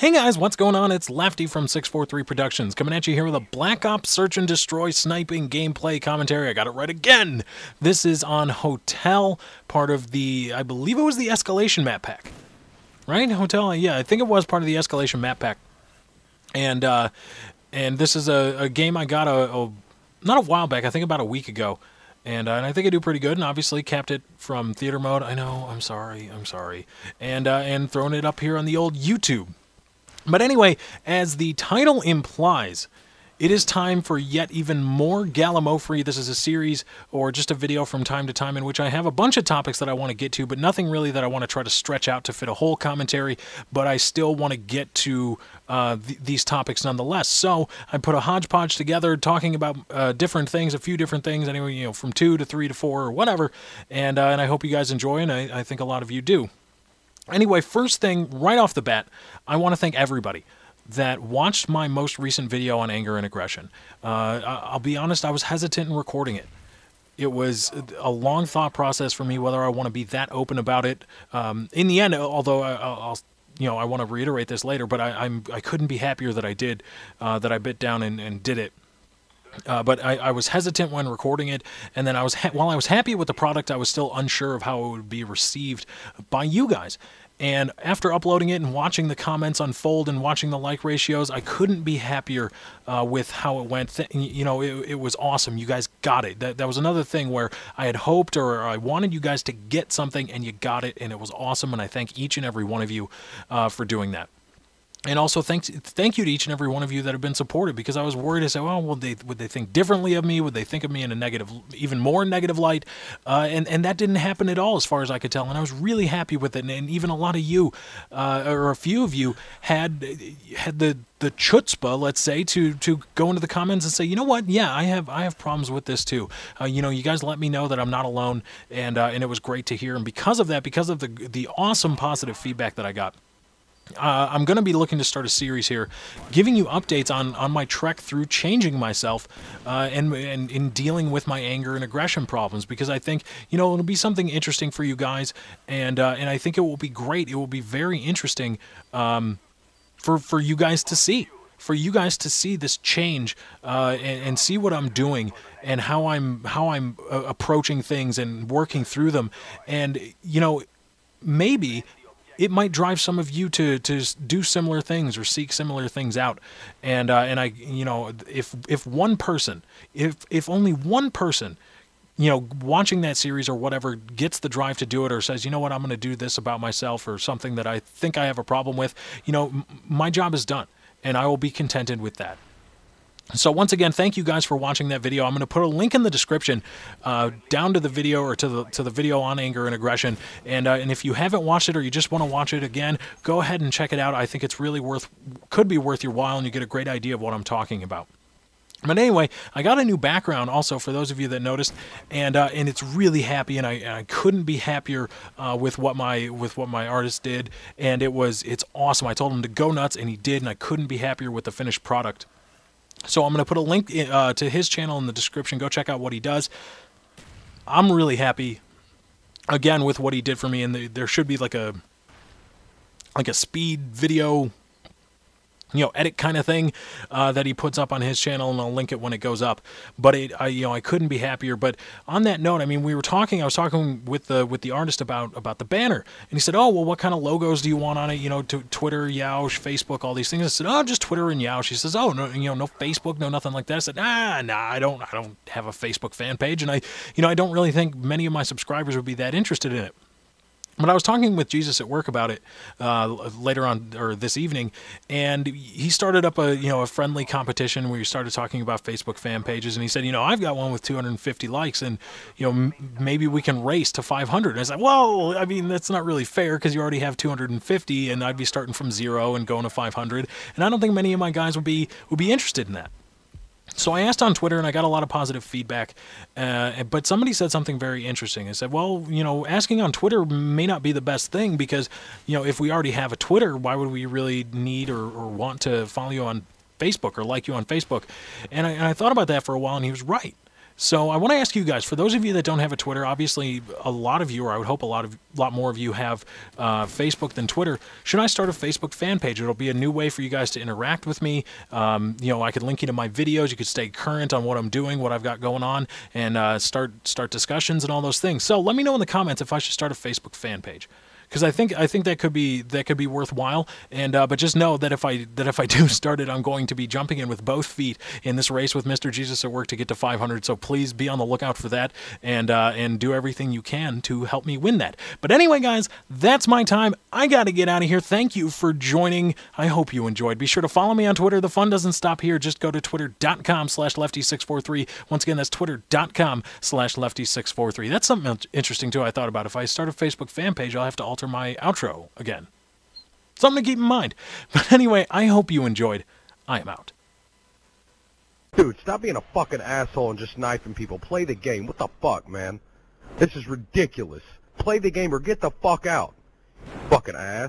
Hey guys, what's going on? It's Lefty from 643 Productions coming at you here with a Black Ops Search and Destroy sniping gameplay commentary. I got it right again. This is on Hotel, part of the, I believe it was the Escalation map pack. Right? Hotel, yeah, I think it was part of the Escalation map pack. And this is a game I got not a while back, I think about a week ago. And I think I do pretty good, and obviously capped it from theater mode. I know, I'm sorry. And throwing it up here on the old YouTube. But anyway, as the title implies, it is time for yet even more Gallimaufry. This is a series or just a video from time to time in which I have a bunch of topics that I want to get to, but nothing really that I want to try to stretch out to fit a whole commentary, but I still want to get to these topics nonetheless. So I put a hodgepodge together talking about different things, a few different things, anyway, you know, from 2 to 3 to 4 or whatever, and I hope you guys enjoy, and I think a lot of you do. Anyway, first thing, right off the bat, I want to thank everybody that watched my most recent video on anger and aggression. I'll be honest, I was hesitant in recording it. It was a long thought process for me whether I want to be that open about it. In the end, although I want to reiterate this later, but I couldn't be happier that I did, that I bit down and did it. But I was hesitant when recording it, and then while I was happy with the product, I was still unsure of how it would be received by you guys. And after uploading it and watching the comments unfold and watching the like ratios, I couldn't be happier with how it went. You know, it was awesome. You guys got it. That was another thing where I had hoped or I wanted you guys to get something, and you got it, and it was awesome. And I thank each and every one of you for doing that. And also thank you to each and every one of you that have been supportive, because I was worried. I said, well, would they think differently of me? Would they think of me in a negative, even more negative light? And that didn't happen at all as far as I could tell. And I was really happy with it. And even a lot of you, or a few of you, had the chutzpah, let's say, to go into the comments and say, you know what? Yeah, I have problems with this too. You know, you guys let me know that I'm not alone, and it was great to hear. And because of that, because of the awesome positive feedback that I got, I'm going to be looking to start a series here, giving you updates on my trek through changing myself and in dealing with my anger and aggression problems, because I think, you know, it'll be something interesting for you guys, and I think it will be great. It will be very interesting for you guys to see. For you guys to see this change and see what I'm doing and how I'm approaching things and working through them, and you know, maybe it might drive some of you to do similar things or seek similar things out. And I, you know, if one person, if only one person, you know, watching that series or whatever gets the drive to do it, or says, you know what, I'm going to do this about myself or something that I think I have a problem with, you know, my job is done, and I will be contented with that. So once again, thank you guys for watching that video. I'm going to put a link in the description down to the video, or to the video on anger and aggression. And if you haven't watched it, or you just want to watch it again, go ahead and check it out. I think it's really could be worth your while, and you get a great idea of what I'm talking about. But anyway, I got a new background also for those of you that noticed, and it's really happy, and I couldn't be happier with what my artist did, and it's awesome. I told him to go nuts, and he did, and I couldn't be happier with the finished product. So I'm going to put a link to his channel in the description. Go check out what he does. I'm really happy, again, with what he did for me, and there should be like a speed video, you know, edit kind of thing that he puts up on his channel, and I'll link it when it goes up. But you know, I couldn't be happier. But on that note, I mean, I was talking with the artist about the banner, and he said, oh, well, what kind of logos do you want on it? You know, to Twitter, Yoush, Facebook, all these things. I said, oh, just Twitter and Yoush. He says, oh, no, you know, no Facebook, no nothing like that. I said, nah, I don't have a Facebook fan page, and I don't really think many of my subscribers would be that interested in it. But I was talking with Jesus at work about it later on, or this evening, and he started up a friendly competition where we started talking about Facebook fan pages, and he said, you know, I've got one with 250 likes, and you know, maybe we can race to 500. And I said, well, I mean, that's not really fair, because you already have 250, and I'd be starting from 0 and going to 500, and I don't think many of my guys would be interested in that. So I asked on Twitter, and I got a lot of positive feedback, but somebody said something very interesting. They said, well, you know, asking on Twitter may not be the best thing, because, you know, if we already have a Twitter, why would we really need or want to follow you on Facebook or like you on Facebook? And I thought about that for a while, and he was right. So I want to ask you guys, for those of you that don't have a Twitter, obviously a lot of you, or I would hope a lot more of you have Facebook than Twitter. Should I start a Facebook fan page? It'll be a new way for you guys to interact with me. You know, I could link you to my videos. You could stay current on what I'm doing, what I've got going on, and start discussions and all those things. So let me know in the comments if I should start a Facebook fan page, because I think that could be worthwhile. And but just know that if I do start it, I'm going to be jumping in with both feet in this race with Mr. Jesus at Work to get to 500. So please be on the lookout for that, and do everything you can to help me win that. But anyway, guys, that's my time. I got to get out of here. Thank you for joining. I hope you enjoyed. Be sure to follow me on Twitter. The fun doesn't stop here. Just go to twitter.com/lefty643. Once again, that's twitter.com/lefty643. That's something interesting too I thought about. If I start a Facebook fan page, I'll have to alter my outro again. Something to keep in mind. But anyway, I hope you enjoyed. I am out. Dude, stop being a fucking asshole and just sniping people. Play the game. What the fuck, man? This is ridiculous. Play the game or get the fuck out. Fucking ass.